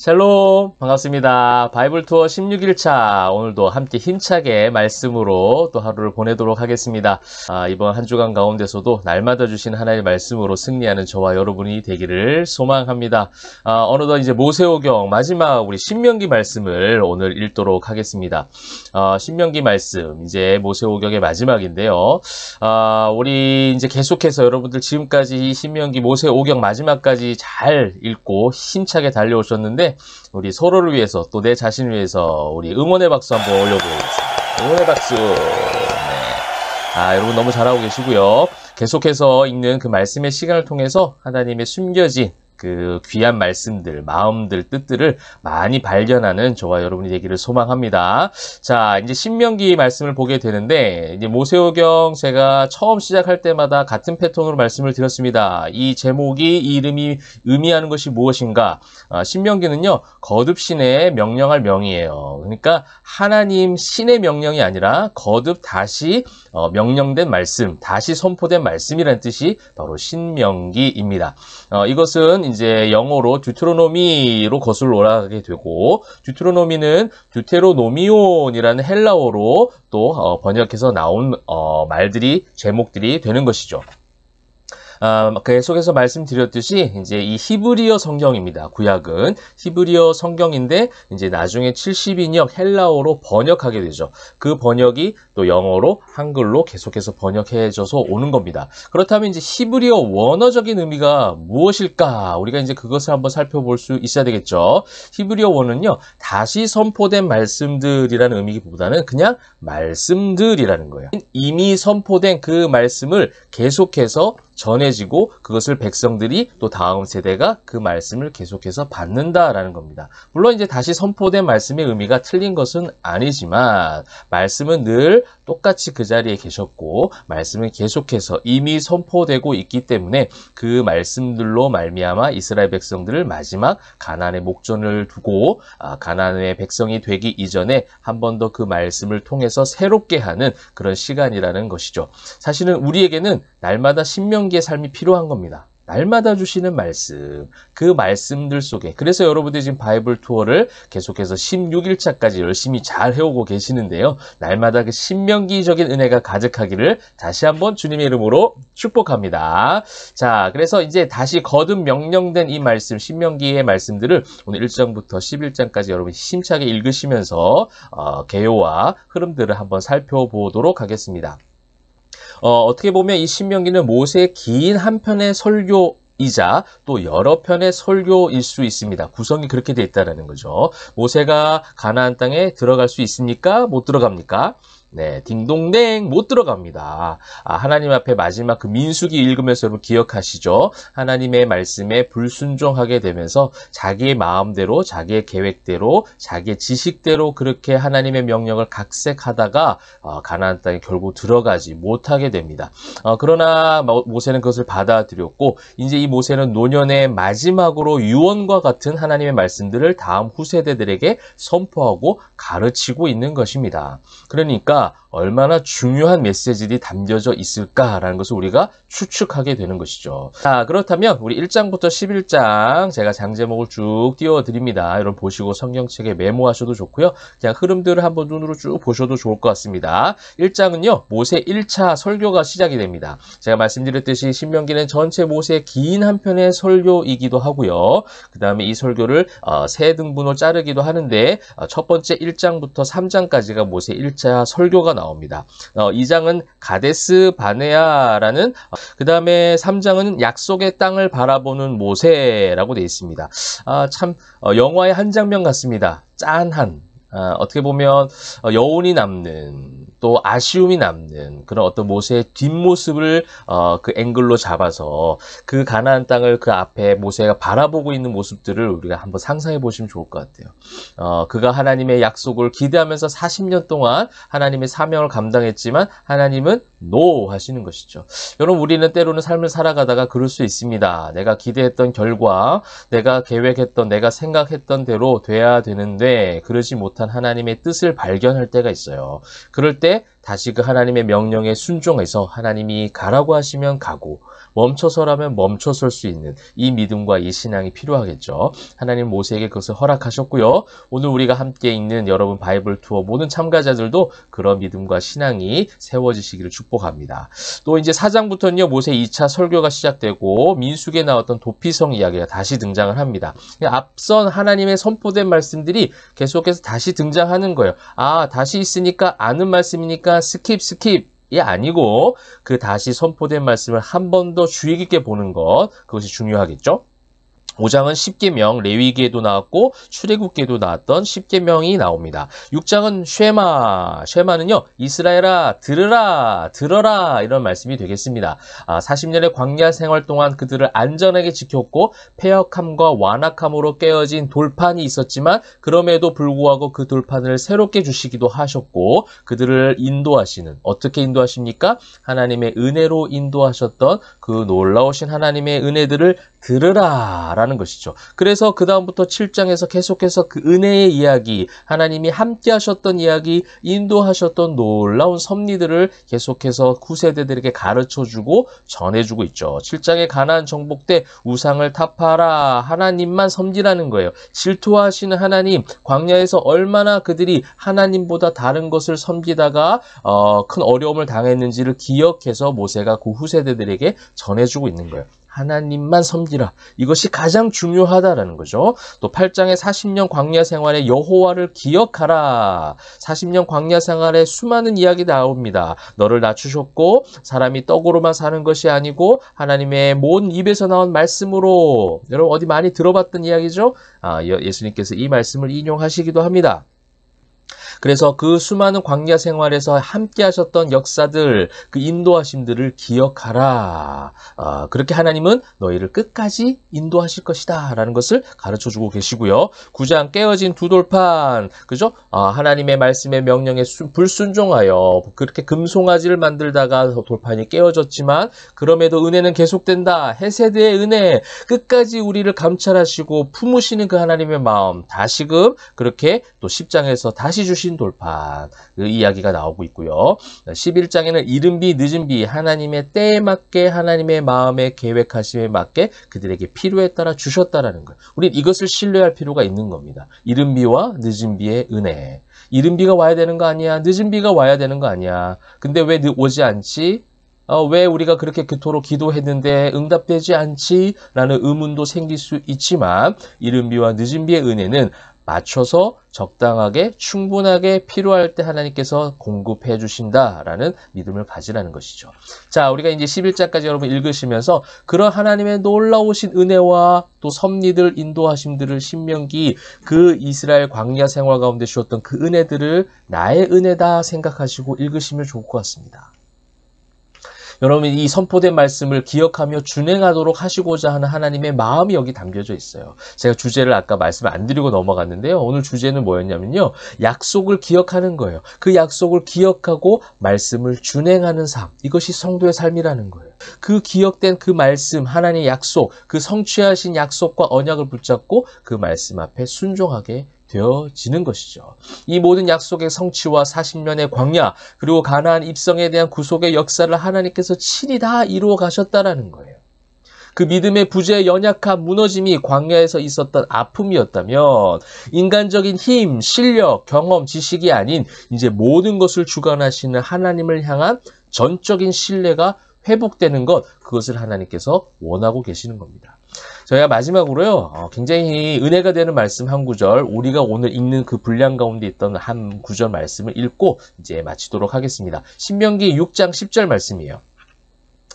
샬롬 반갑습니다. 바이블 투어 16일차 오늘도 함께 힘차게 말씀으로 또 하루를 보내도록 하겠습니다. 이번 한 주간 가운데서도 날마다 주신 하나님의 말씀으로 승리하는 저와 여러분이 되기를 소망합니다. 어느덧 이제 모세오경 마지막 우리 신명기 말씀을 오늘 읽도록 하겠습니다. 신명기 말씀 이제 모세오경의 마지막인데요. 우리 이제 계속해서 여러분들 지금까지 이 신명기 모세오경 마지막까지 잘 읽고 힘차게 달려오셨는데 우리 서로를 위해서 또 내 자신을 위해서 우리 응원의 박수 한번 올려보겠습니다. 응원의 박수. 네. 여러분 너무 잘하고 계시고요. 계속해서 읽는 그 말씀의 시간을 통해서 하나님의 숨겨진 그 귀한 말씀들, 마음들, 뜻들을 많이 발견하는 저와 여러분이 되기를 소망합니다. 자, 이제 신명기 말씀을 보게 되는데, 이제 모세오경 제가 처음 시작할 때마다 같은 패턴으로 말씀을 드렸습니다. 이 제목이, 이 이름이 의미하는 것이 무엇인가? 신명기는요, 거듭 신의 명령할 명이에요. 그러니까 하나님 신의 명령이 아니라 거듭 다시 명령된 말씀, 다시 선포된 말씀이라는 뜻이 바로 신명기입니다. 이것은 이제 영어로 듀트로노미로 거슬러 올라가게 되고, 듀트로노미는 듀테로노미온이라는 헬라어로 또 번역해서 나온 말들이, 제목들이 되는 것이죠. 계속해서 말씀드렸듯이 이제 이 히브리어 성경입니다. 구약은 히브리어 성경인데 이제 나중에 70인역 헬라어로 번역하게 되죠. 그 번역이 또 영어로 한글로 계속해서 번역해져서 오는 겁니다. 그렇다면 이제 히브리어 원어적인 의미가 무엇일까? 우리가 이제 그것을 한번 살펴볼 수 있어야 되겠죠. 히브리어 원어는요, 다시 선포된 말씀들이라는 의미보다는 그냥 말씀들이라는 거예요. 이미 선포된 그 말씀을 계속해서 전해지고 그것을 백성들이 또 다음 세대가 그 말씀을 계속해서 받는다라는 겁니다. 물론 이제 다시 선포된 말씀의 의미가 틀린 것은 아니지만 말씀은 늘 똑같이 그 자리에 계셨고 말씀은 계속해서 이미 선포되고 있기 때문에 그 말씀들로 말미암아 이스라엘 백성들을 마지막 가나안의 목전을 두고 가나안의 백성이 되기 이전에 한 번 더 그 말씀을 통해서 새롭게 하는 그런 시간이라는 것이죠. 사실은 우리에게는 날마다 신명기의 삶이 필요한 겁니다. 날마다 주시는 말씀, 그 말씀들 속에. 그래서 여러분들이 지금 바이블 투어를 계속해서 16일차까지 열심히 잘 해오고 계시는데요. 날마다 그 신명기적인 은혜가 가득하기를 다시 한번 주님의 이름으로 축복합니다. 자, 그래서 이제 다시 거듭 명령된 이 말씀, 신명기의 말씀들을 오늘 1장부터 11장까지 여러분 힘차게 읽으시면서 개요와 흐름들을 한번 살펴보도록 하겠습니다. 어떻게 보면 이 신명기는 모세의 긴 한 편의 설교이자 또 여러 편의 설교일 수 있습니다. 구성이 그렇게 되어 있다는 거죠. 모세가 가나안 땅에 들어갈 수 있습니까? 못 들어갑니까? 네, 딩동댕 못 들어갑니다. 하나님 앞에 마지막 그 민수기 읽으면서 여러분 기억하시죠? 하나님의 말씀에 불순종하게 되면서 자기의 마음대로, 자기의 계획대로, 자기의 지식대로 그렇게 하나님의 명령을 각색하다가 가나안 땅에 결국 들어가지 못하게 됩니다. 그러나 모세는 그것을 받아들였고 이제 이 모세는 노년의 마지막으로 유언과 같은 하나님의 말씀들을 다음 후세대들에게 선포하고 가르치고 있는 것입니다. 그러니까 얼마나 중요한 메시지들이 담겨져 있을까라는 것을 우리가 추측하게 되는 것이죠. 자, 그렇다면 우리 1장부터 11장 제가 장제목을 쭉 띄워드립니다. 여러분 보시고 성경책에 메모하셔도 좋고요. 그냥 흐름들을 한번 눈으로 쭉 보셔도 좋을 것 같습니다. 1장은요. 모세 1차 설교가 시작이 됩니다. 제가 말씀드렸듯이 신명기는 전체 모세의 긴 한 편의 설교이기도 하고요. 그 다음에 이 설교를 세 등분으로 자르기도 하는데 첫 번째 1장부터 3장까지가 모세 1차 설교가 나옵니다. 2장은 가데스 바네아라는 그 다음에 3장은 약속의 땅을 바라보는 모세라고 되어 있습니다. 참 영화의 한 장면 같습니다. 짠한 어떻게 보면 여운이 남는 또 아쉬움이 남는 그런 어떤 모세의 뒷모습을 그 앵글로 잡아서 그 가나안 땅을 그 앞에 모세가 바라보고 있는 모습들을 우리가 한번 상상해 보시면 좋을 것 같아요. 그가 하나님의 약속을 기대하면서 40년 동안 하나님의 사명을 감당했지만 하나님은 노 하시는 것이죠. 여러분 우리는 때로는 삶을 살아가다가 그럴 수 있습니다. 내가 기대했던 결과, 내가 계획했던, 내가 생각했던 대로 돼야 되는데 그러지 못한 하나님의 뜻을 발견할 때가 있어요. 그럴 때 다시 그 하나님의 명령에 순종해서 하나님이 가라고 하시면 가고 멈춰서라면 멈춰설 수 있는 이 믿음과 이 신앙이 필요하겠죠. 하나님 모세에게 그것을 허락하셨고요. 오늘 우리가 함께 있는 여러분 바이블 투어 모든 참가자들도 그런 믿음과 신앙이 세워지시기를 축복합니다. 또 이제 4장부터는요. 모세 2차 설교가 시작되고 민수기에 나왔던 도피성 이야기가 다시 등장을 합니다. 앞선 하나님의 선포된 말씀들이 계속해서 다시 등장하는 거예요. 아, 다시 있으니까 아는 말씀이니까 스킵 이 아니고 그 다시 선포된 말씀을 한 번 더 주의 깊게 보는 것, 그것이 중요하겠죠. 5장은 십계명, 레위기에도 나왔고 출애굽기에도 나왔던 십계명이 나옵니다. 6장은 쉐마는요 이스라엘아 들어라 이런 말씀이 되겠습니다. 40년의 광야 생활 동안 그들을 안전하게 지켰고 패역함과 완악함으로 깨어진 돌판이 있었지만 그럼에도 불구하고 그 돌판을 새롭게 주시기도 하셨고 그들을 인도하시는, 어떻게 인도하십니까? 하나님의 은혜로 인도하셨던 그 놀라우신 하나님의 은혜들을 들으라 라는 것이죠. 그래서 그 다음부터 7장에서 계속해서 그 은혜의 이야기, 하나님이 함께 하셨던 이야기, 인도하셨던 놀라운 섭리들을 계속해서 후세대들에게 가르쳐주고 전해주고 있죠. 7장의 가나안 정복 때 우상을 타파하라, 하나님만 섬기라는 거예요. 질투하시는 하나님, 광야에서 얼마나 그들이 하나님보다 다른 것을 섬기다가 큰 어려움을 당했는지를 기억해서 모세가 그 후세대들에게 전해주고 있는 거예요. 하나님만 섬기라. 이것이 가장 중요하다라는 거죠. 또 8장의 40년 광야 생활의 여호와를 기억하라. 40년 광야 생활에 수많은 이야기 나옵니다. 너를 낮추셨고 사람이 떡으로만 사는 것이 아니고 하나님의 모든 입에서 나온 말씀으로, 여러분 어디 많이 들어봤던 이야기죠? 예수님께서 이 말씀을 인용하시기도 합니다. 그래서 그 수많은 광야 생활에서 함께 하셨던 역사들, 그 인도하심들을 기억하라. 그렇게 하나님은 너희를 끝까지 인도하실 것이다 라는 것을 가르쳐주고 계시고요. 9장 깨어진 두 돌판, 그죠? 하나님의 말씀의 명령에 불순종하여 그렇게 금송아지를 만들다가 돌판이 깨어졌지만 그럼에도 은혜는 계속된다. 해세대의 은혜, 끝까지 우리를 감찰하시고 품으시는 그 하나님의 마음, 다시금 그렇게 또 10장에서 다시 주신 돌판, 그 이야기가 나오고 있고요. 11장에는 이른 비 늦은 비, 하나님의 때에 맞게 하나님의 마음의 계획하심에 맞게 그들에게 필요에 따라 주셨다라는 거예요. 우린 이것을 신뢰할 필요가 있는 겁니다. 이른 비와 늦은 비의 은혜. 이른 비가 와야 되는 거 아니야? 늦은 비가 와야 되는 거 아니야? 근데 왜 오지 않지? 왜 우리가 그렇게 그토록 기도했는데 응답되지 않지? 라는 의문도 생길 수 있지만 이른 비와 늦은 비의 은혜는 맞춰서 적당하게 충분하게 필요할 때 하나님께서 공급해 주신다라는 믿음을 가지라는 것이죠. 자, 우리가 이제 11장까지 여러분 읽으시면서 그런 하나님의 놀라우신 은혜와 또 섭리들, 인도하심들을 신명기 그 이스라엘 광야 생활 가운데 주었던 그 은혜들을 나의 은혜다 생각하시고 읽으시면 좋을 것 같습니다. 여러분 이 선포된 말씀을 기억하며 준행하도록 하시고자 하는 하나님의 마음이 여기 담겨져 있어요. 제가 주제를 아까 말씀 안 드리고 넘어갔는데요. 오늘 주제는 뭐였냐면요. 약속을 기억하는 거예요. 그 약속을 기억하고 말씀을 준행하는 삶. 이것이 성도의 삶이라는 거예요. 그 기억된 그 말씀, 하나님의 약속, 그 성취하신 약속과 언약을 붙잡고 그 말씀 앞에 순종하게 되어지는 것이죠. 이 모든 약속의 성취와 40년의 광야 그리고 가나안 입성에 대한 구속의 역사를 하나님께서 친히 다 이루어 가셨다라는 거예요. 그 믿음의 부재, 연약함, 무너짐이 광야에서 있었던 아픔이었다면 인간적인 힘, 실력, 경험, 지식이 아닌 이제 모든 것을 주관하시는 하나님을 향한 전적인 신뢰가 회복되는 것, 그것을 하나님께서 원하고 계시는 겁니다. 저희가 마지막으로요, 굉장히 은혜가 되는 말씀 한 구절, 우리가 오늘 읽는 그 분량 가운데 있던 한 구절 말씀을 읽고 이제 마치도록 하겠습니다. 신명기 6장 10절 말씀이에요.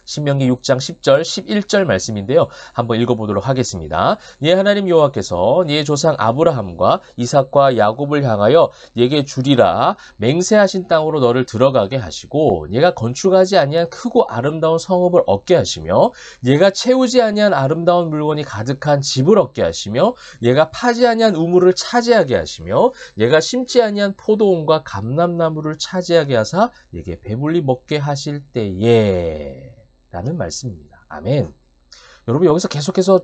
신명기 6장 10절, 11절 말씀인데요. 한번 읽어보도록 하겠습니다. 네 하나님 여호와께서 네 조상 아브라함과 이삭과 야곱을 향하여 네게 주리라 맹세하신 땅으로 너를 들어가게 하시고 네가 건축하지 아니한 크고 아름다운 성읍을 얻게 하시며 네가 채우지 아니한 아름다운 물건이 가득한 집을 얻게 하시며 네가 파지 아니한 우물을 차지하게 하시며 네가 심지 아니한 포도원과 감람나무를 차지하게 하사 네게 배불리 먹게 하실 때에 라는 말씀입니다. 아멘. 여러분 여기서 계속해서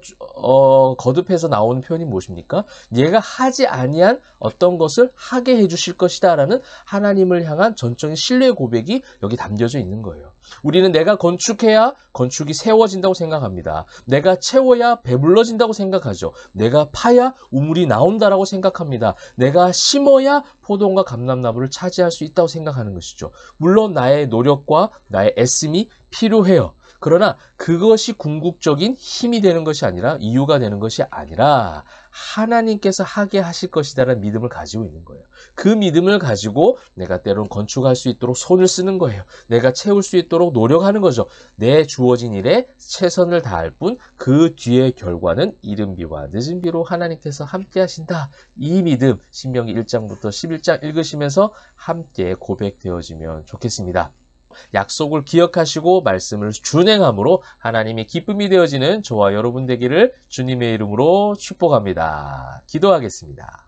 거듭해서 나오는 표현이 무엇입니까? 얘가 하지 아니한 어떤 것을 하게 해주실 것이다 라는 하나님을 향한 전적인 신뢰 고백이 여기 담겨져 있는 거예요. 우리는 내가 건축해야 건축이 세워진다고 생각합니다. 내가 채워야 배불러진다고 생각하죠. 내가 파야 우물이 나온다라고 생각합니다. 내가 심어야 포도원과 감람나무를 차지할 수 있다고 생각하는 것이죠. 물론 나의 노력과 나의 애씀이 필요해요. 그러나 그것이 궁극적인 힘이 되는 것이 아니라, 이유가 되는 것이 아니라 하나님께서 하게 하실 것이다라는 믿음을 가지고 있는 거예요. 그 믿음을 가지고 내가 때로는 건축할 수 있도록 손을 쓰는 거예요. 내가 채울 수 있도록 노력하는 거죠. 내 주어진 일에 최선을 다할 뿐 그 뒤의 결과는 이른 비와 늦은 비로 하나님께서 함께 하신다. 이 믿음 신명기 1장부터 11장 읽으시면서 함께 고백되어지면 좋겠습니다. 약속을 기억하시고 말씀을 준행함으로 하나님의 기쁨이 되어지는 저와 여러분 되기를 주님의 이름으로 축복합니다. 기도하겠습니다.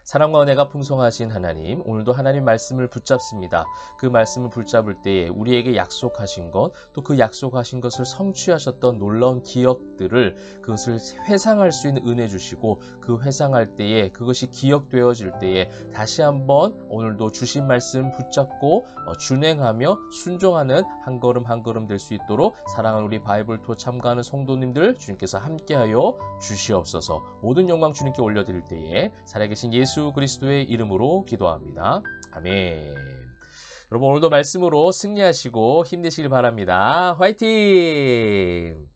사랑과 은혜가 풍성하신 하나님, 오늘도 하나님 말씀을 붙잡습니다. 그 말씀을 붙잡을 때에 우리에게 약속하신 것, 또 그 약속하신 것을 성취하셨던 놀라운 기억들을, 그것을 회상할 수 있는 은혜 주시고, 그 회상할 때에 그것이 기억되어질 때에 다시 한번 오늘도 주신 말씀 붙잡고 준행하며 순종하는 한 걸음 한 걸음 될 수 있도록 사랑하는 우리 바이블토 참가하는 성도님들 주님께서 함께하여 주시옵소서. 모든 영광 주님께 올려드릴 때에 살아계신 예수 그리스도의 이름으로 기도합니다. 아멘. 여러분 오늘도 말씀으로 승리하시고 힘내시길 바랍니다. 화이팅!